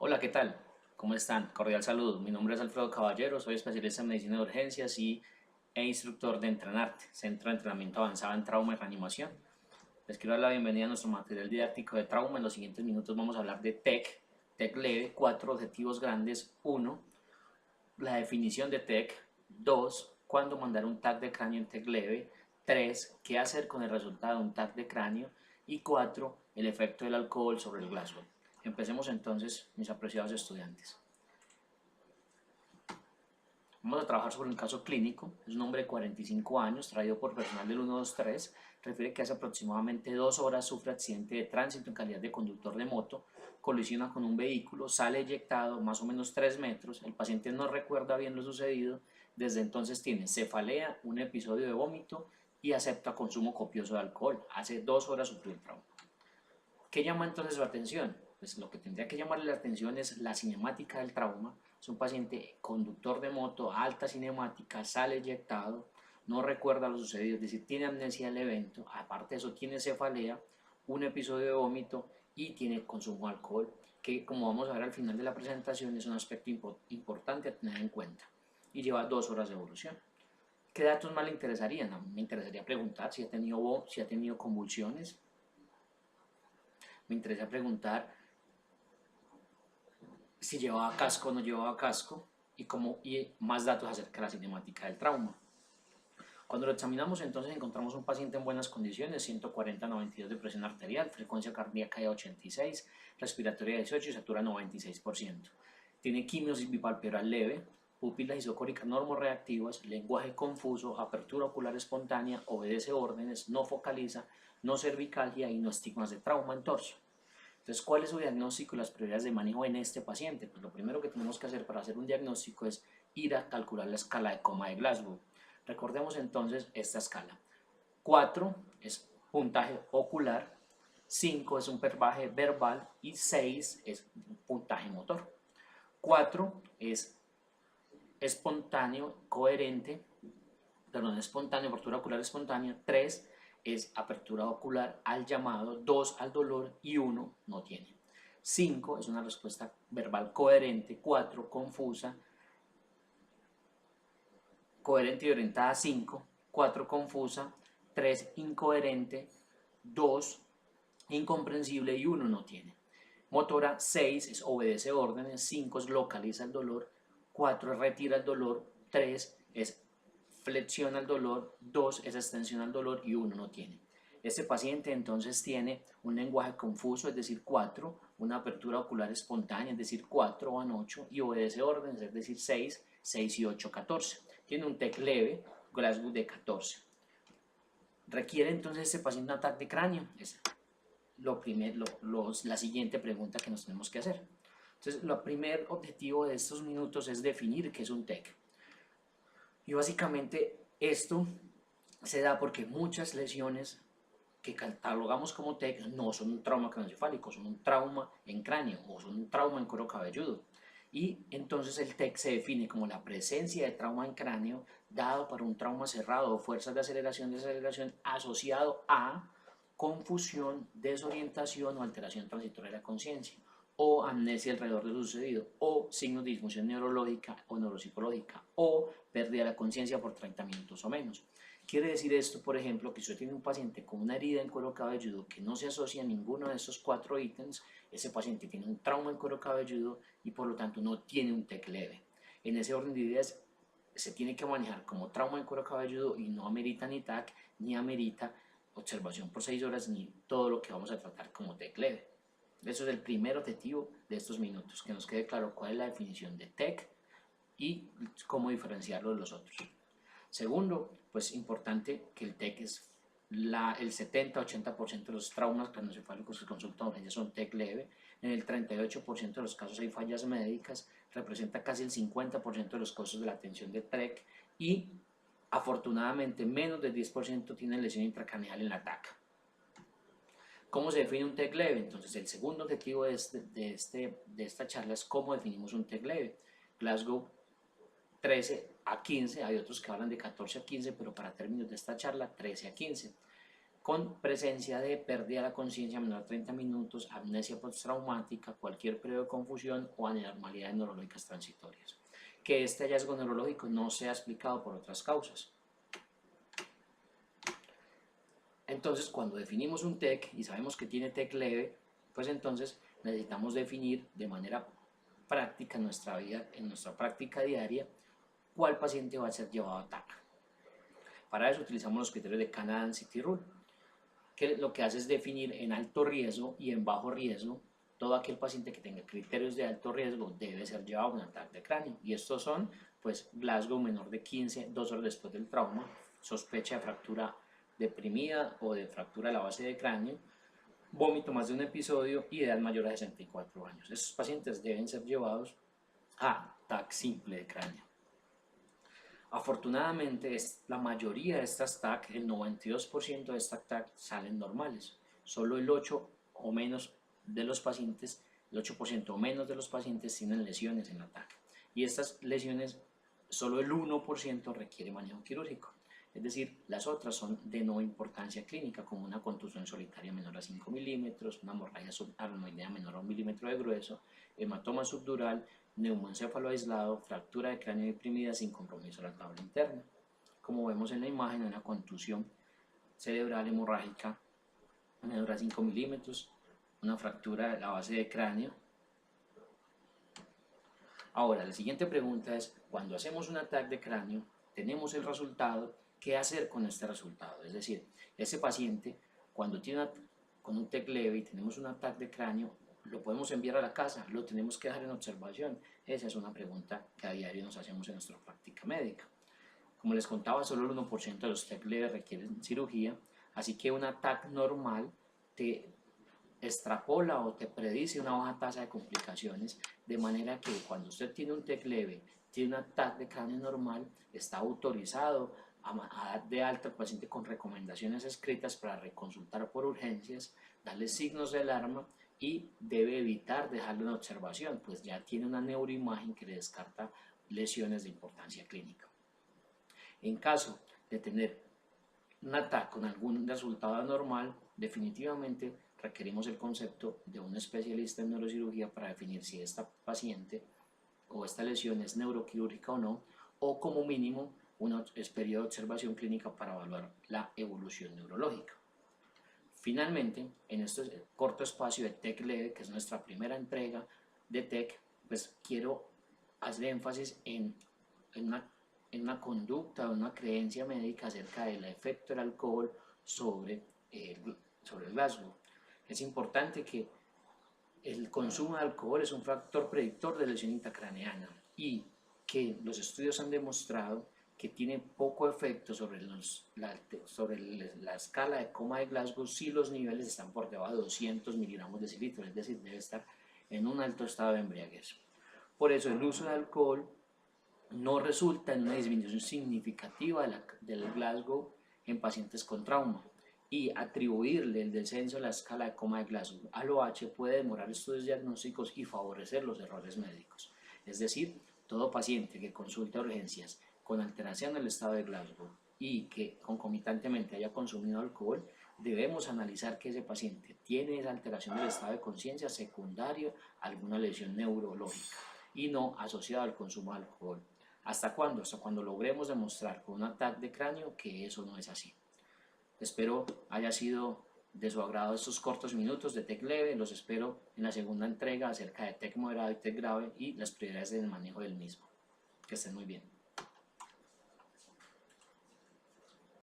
Hola, ¿qué tal? ¿Cómo están? Cordial saludo. Mi nombre es Alfredo Caballero, soy especialista en medicina de urgencias e instructor de Entrenarte, Centro de Entrenamiento Avanzado en Trauma y Reanimación. Les quiero dar la bienvenida a nuestro material didáctico de trauma. En los siguientes minutos vamos a hablar de TEC leve, 4 objetivos grandes. 1. La definición de TEC. 2. Cuándo mandar un TAC de cráneo en TEC leve. 3. Qué hacer con el resultado de un TAC de cráneo. Y 4. El efecto del alcohol sobre el Glasgow. Empecemos entonces, mis apreciados estudiantes. Vamos a trabajar sobre un caso clínico. Es un hombre de 45 años, traído por personal del 123. Refiere que hace aproximadamente 2 horas sufre accidente de tránsito en calidad de conductor de moto, colisiona con un vehículo, sale eyectado más o menos 3 metros. El paciente no recuerda bien lo sucedido. Desde entonces tiene cefalea, un episodio de vómito y acepta consumo copioso de alcohol. Hace 2 horas sufrió el trauma. ¿Qué llama entonces su atención? Pues lo que tendría que llamarle la atención es la cinemática del trauma. Es un paciente conductor de moto, alta cinemática, sale eyectado, no recuerda lo sucedido, es decir, tiene amnesia del evento, aparte de eso tiene cefalea, un episodio de vómito y tiene consumo de alcohol, que como vamos a ver al final de la presentación es un aspecto importante a tener en cuenta. Y lleva 2 horas de evolución. ¿Qué datos más le interesarían? A mí me interesaría preguntar si ha tenido convulsiones. Me interesa preguntar si llevaba casco o no llevaba casco y más datos acerca de la cinemática del trauma. Cuando lo examinamos entonces encontramos un paciente en buenas condiciones, 140/92 de presión arterial, frecuencia cardíaca de 86, respiratoria de 18 y satura 96%. Tiene quimiosis bipalpebral leve, pupilas isocóricas normorreactivas, lenguaje confuso, apertura ocular espontánea, obedece órdenes, no focaliza, no cervicalgia y no estigmas de trauma en torso. Entonces, ¿cuál es su diagnóstico y las prioridades de manejo en este paciente? Pues lo primero que tenemos que hacer para hacer un diagnóstico es ir a calcular la escala de coma de Glasgow. Recordemos entonces esta escala. 4 es puntaje ocular, 5 es un puntaje verbal y 6 es un puntaje motor. 4 es espontáneo, coherente, perdón, espontáneo, apertura ocular espontánea. 3 es apertura ocular al llamado, 2 al dolor y 1 no tiene. 5 es una respuesta verbal coherente, 4 confusa, coherente y orientada a 5, 4 confusa, 3 incoherente, 2 incomprensible y 1 no tiene. Motora, 6 es obedece órdenes, 5 es localiza el dolor, 4 es retira el dolor, 3 es flexiona el dolor, 2 es extensión al dolor y 1 no tiene. Este paciente entonces tiene un lenguaje confuso, es decir, 4, una apertura ocular espontánea, es decir, 4 van 8, y obedece órdenes, es decir, 6, 6 y 8, 14. Tiene un TEC leve, Glasgow de 14. ¿Requiere entonces este paciente un ataque de cráneo? Es la siguiente pregunta que nos tenemos que hacer. Entonces, el primer objetivo de estos minutos es definir qué es un TEC. Y básicamente esto se da porque muchas lesiones que catalogamos como TEC no son un trauma craneoencefálico, son un trauma en cráneo o son un trauma en cuero cabelludo. Y entonces el TEC se define como la presencia de trauma en cráneo dado para un trauma cerrado o fuerzas de aceleración asociado a confusión, desorientación o alteración transitoria de la conciencia, o amnesia alrededor de lo sucedido, o signos de disfunción neurológica o neuropsicológica, o pérdida de la conciencia por 30 minutos o menos. Quiere decir esto, por ejemplo, que si usted tiene un paciente con una herida en cuero cabelludo que no se asocia a ninguno de estos 4 ítems, ese paciente tiene un trauma en cuero cabelludo y por lo tanto no tiene un TEC leve. En ese orden de ideas se tiene que manejar como trauma en cuero cabelludo y no amerita ni TAC, ni amerita observación por 6 horas, ni todo lo que vamos a tratar como TEC leve. Eso es el primer objetivo de estos minutos, que nos quede claro cuál es la definición de TEC y cómo diferenciarlo de los otros. Segundo, pues importante que el TEC es el 70-80% de los traumas craneoencefálicos que consultan urgencia son TEC leve. En el 38% de los casos hay fallas médicas, representa casi el 50% de los costos de la atención de TEC y afortunadamente menos del 10% tienen lesión intracraneal en la TAC. ¿Cómo se define un TEC leve? Entonces el segundo objetivo de esta charla es cómo definimos un TEC leve. Glasgow 13 a 15, hay otros que hablan de 14 a 15, pero para términos de esta charla 13 a 15. con presencia de pérdida de la conciencia menor a 30 minutos, amnesia postraumática, cualquier periodo de confusión o anormalidades neurológicas transitorias. Que este hallazgo neurológico no sea explicado por otras causas. Entonces, cuando definimos un TEC y sabemos que tiene TEC leve, pues entonces necesitamos definir de manera práctica en nuestra vida, en nuestra práctica diaria, cuál paciente va a ser llevado a TAC. Para eso utilizamos los criterios de Canada City Rule, que lo que hace es definir en alto riesgo y en bajo riesgo todo aquel paciente que tenga criterios de alto riesgo debe ser llevado a un ataque de cráneo. Y estos son, pues, Glasgow menor de 15, 2 horas después del trauma, sospecha de fractura deprimida o de fractura de la base de cráneo, vómito más de un episodio y edad mayor a 64 años. Estos pacientes deben ser llevados a TAC simple de cráneo. Afortunadamente, la mayoría de estas TAC, el 92% de estas TAC salen normales. Solo el 8 o menos de los pacientes, el 8% o menos de los pacientes tienen lesiones en la TAC. Y estas lesiones, solo el 1% requiere manejo quirúrgico. Es decir, las otras son de no importancia clínica, como una contusión solitaria menor a 5 milímetros, una hemorragia subaracnoidea menor a 1 milímetro de grueso, hematoma subdural, neumoencéfalo aislado, fractura de cráneo deprimida sin compromiso de la tabla interna. Como vemos en la imagen, una contusión cerebral hemorrágica menor a 5 milímetros, una fractura de la base de cráneo. Ahora, la siguiente pregunta es, cuando hacemos un ataque de cráneo, tenemos el resultado, ¿qué hacer con este resultado? Es decir, ese paciente, cuando tiene con un TEC leve y tenemos un ataque de cráneo, ¿lo podemos enviar a la casa? ¿Lo tenemos que dejar en observación? Esa es una pregunta que a diario nos hacemos en nuestra práctica médica. Como les contaba, solo el 1% de los TEC leves requieren cirugía, así que un ataque normal te extrapola o te predice una baja tasa de complicaciones, de manera que cuando usted tiene un TEC leve, tiene un ataque de cráneo normal, está autorizado a dar de alta al paciente con recomendaciones escritas para reconsultar por urgencias, darle signos de alarma y debe evitar dejarlo en observación, pues ya tiene una neuroimagen que le descarta lesiones de importancia clínica. En caso de tener un ataque con algún resultado anormal, definitivamente requerimos el concepto de un especialista en neurocirugía para definir si esta paciente o esta lesión es neuroquirúrgica o no, o como mínimo un periodo de observación clínica para evaluar la evolución neurológica. Finalmente, en este corto espacio de TEC leve, que es nuestra primera entrega de TEC, pues quiero hacer énfasis en una conducta o una creencia médica acerca del efecto del alcohol sobre el Glasgow. Es importante que el consumo de alcohol es un factor predictor de lesión intracraneana y que los estudios han demostrado que tiene poco efecto sobre la escala de coma de Glasgow si los niveles están por debajo de 200 miligramos de decilitro, es decir, debe estar en un alto estado de embriaguez. Por eso el uso de alcohol no resulta en una disminución significativa del Glasgow en pacientes con trauma, y atribuirle el descenso de la escala de coma de Glasgow al OH puede demorar estudios diagnósticos y favorecer los errores médicos. Es decir, todo paciente que consulte a urgencias con alteración del estado de Glasgow y que concomitantemente haya consumido alcohol, debemos analizar que ese paciente tiene esa alteración del estado de conciencia secundario a alguna lesión neurológica y no asociada al consumo de alcohol. ¿Hasta cuándo? Hasta cuando logremos demostrar con un ataque de cráneo que eso no es así. Espero haya sido de su agrado estos cortos minutos de TEC leve. Los espero en la segunda entrega acerca de TEC moderado y TEC grave y las prioridades del manejo del mismo. Que estén muy bien.